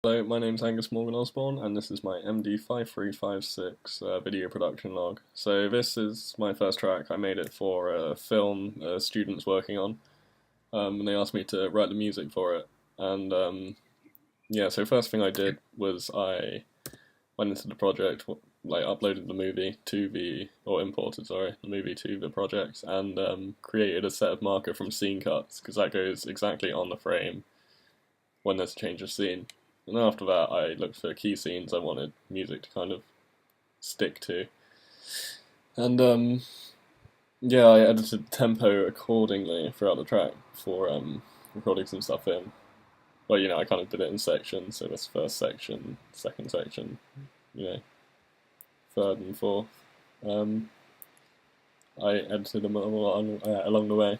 So my name's Angus Osbourn, and this is my MD5356 video production log. So this is my first track. I made it for a film a student's working on, and they asked me to write the music for it. And yeah, so first thing I did was I went into the project, like uploaded the movie to imported, the movie to the project, and created a set of marker from scene cuts, because that goes exactly on the frame when there's a change of scene. And after that, I looked for key scenes I wanted music to kind of stick to. And yeah, I edited tempo accordingly throughout the track for recording some stuff in. Well, I kind of did it in sections, so this first section, second section, third and fourth. I edited them along the way.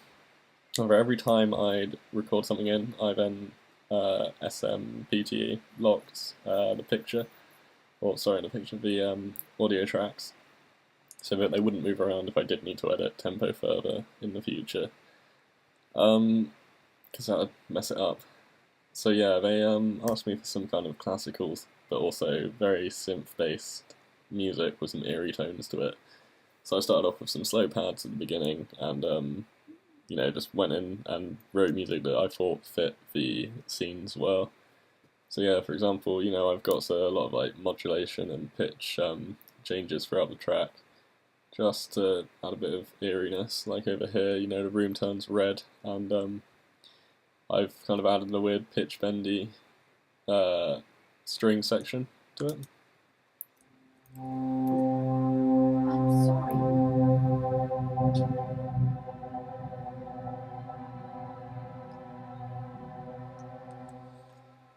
However, every time I'd record something in, I then SMPTE locked the audio tracks, so that they wouldn't move around if I did need to edit tempo further in the future, because that would mess it up. So yeah, they asked me for some kind of classical, but also very synth-based music with some eerie tones to it. So I started off with some slow pads at the beginning, and just went in and wrote music that I thought fit the scenes well. So yeah, for example, I've got a lot of like modulation and pitch changes throughout the track, just to add a bit of eeriness. Like over here, the room turns red, and I've kind of added a weird pitch bendy string section to it. I'm sorry.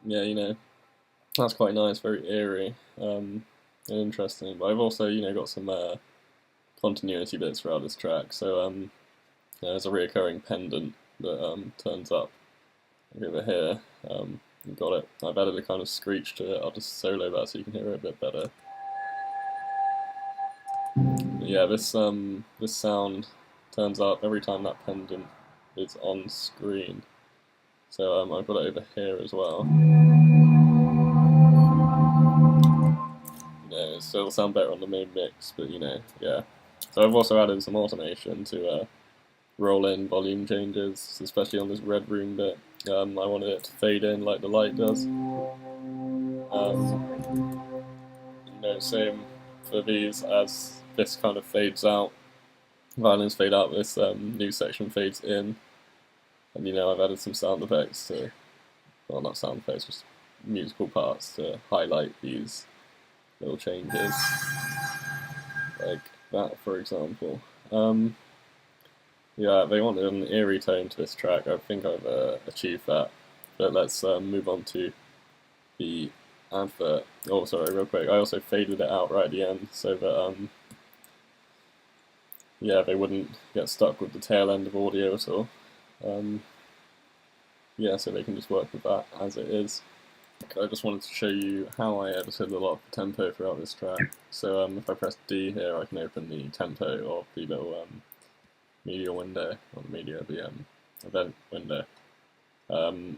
Yeah, that's quite nice, very eerie and interesting. But I've also, got some continuity bits throughout this track. So there's a reoccurring pendant that turns up over here. You got it. I've added a kind of screech to it. I'll just solo that so you can hear it a bit better. But yeah, this sound turns up every time that pendant is on screen. So I've got it over here as well. It still sound better on the main mix, but yeah. So I've also added some automation to roll in volume changes, especially on this red room bit. I wanted it to fade in like the light does. Same for these, as this kind of fades out. Violins fade out, this new section fades in. And I've added some sound effects to, well, not sound effects, just musical parts to highlight these little changes, like that, for example. Yeah, they wanted an eerie tone to this track. I think I've achieved that. But let's move on to the advert. Oh, sorry, real quick. I also faded it out right at the end so that yeah, they wouldn't get stuck with the tail end of audio at all. Yeah, so they can just work with that as it is. I just wanted to show you how I edited a lot of the tempo throughout this track. So if I press D here, I can open the tempo of the little media window, or the event window.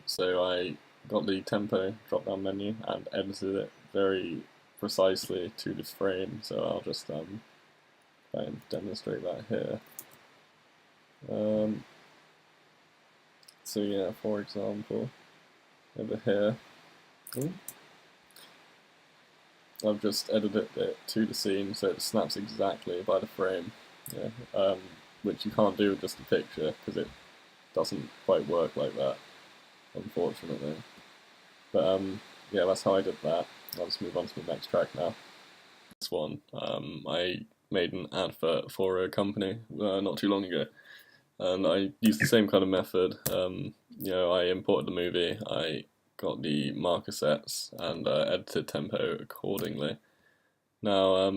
So I got the tempo drop-down menu and edited it very precisely to this frame. So I'll just try and demonstrate that here. So yeah, for example, over here, I've just edited it to the scene so it snaps exactly by the frame, which you can't do with just a picture because it doesn't quite work like that, unfortunately. But yeah, that's how I did that. I'll just move on to the next track now. This one, I made an advert for a company not too long ago. And I used the same kind of method. I imported the movie, I got the marker sets, and edited tempo accordingly. Now,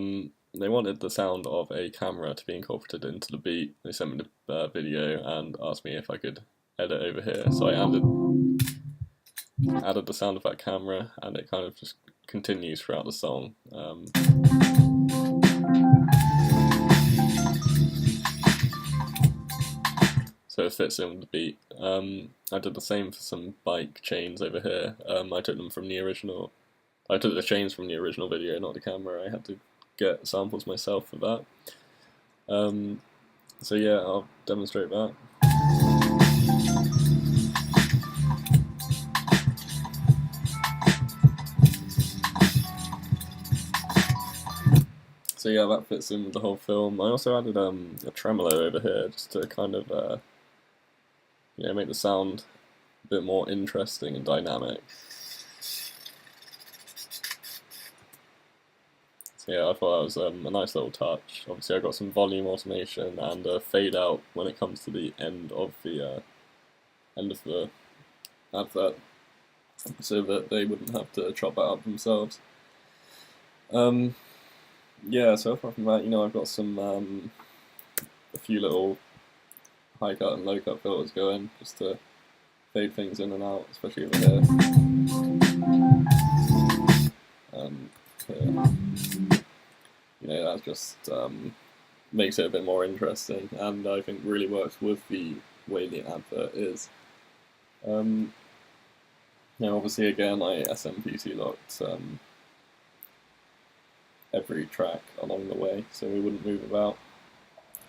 they wanted the sound of a camera to be incorporated into the beat. They sent me the video and asked me if I could edit over here. So I added the sound of that camera, and it kind of just continues throughout the song. so it fits in with the beat. I did the same for some bike chains over here. I took them from the original. I took the chains from the original video, not the camera. I had to get samples myself for that. So yeah, I'll demonstrate that. So yeah, that fits in with the whole film. I also added a tremolo over here just to kind of make the sound a bit more interesting and dynamic. So yeah, I thought that was a nice little touch. Obviously, I got some volume automation and a fade out when it comes to the end of the advert, so that they wouldn't have to chop that up themselves. Yeah, so apart from that, I've got some a few little high cut and low cut filters going just to fade things in and out, especially over here. Here. That just makes it a bit more interesting, and I think really works with the way the advert is. Obviously, again, I SMPC locked every track along the way, so we wouldn't move about.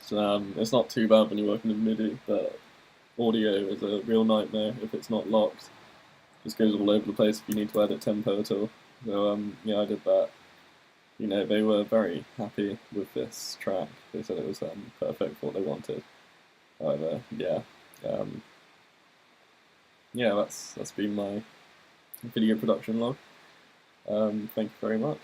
So it's not too bad when you're working with MIDI, but audio is a real nightmare if it's not locked. It just goes all over the place if you need to edit tempo at all. So yeah, I did that. They were very happy with this track. They said it was perfect for what they wanted. However, yeah, that's been my video production log. Thank you very much.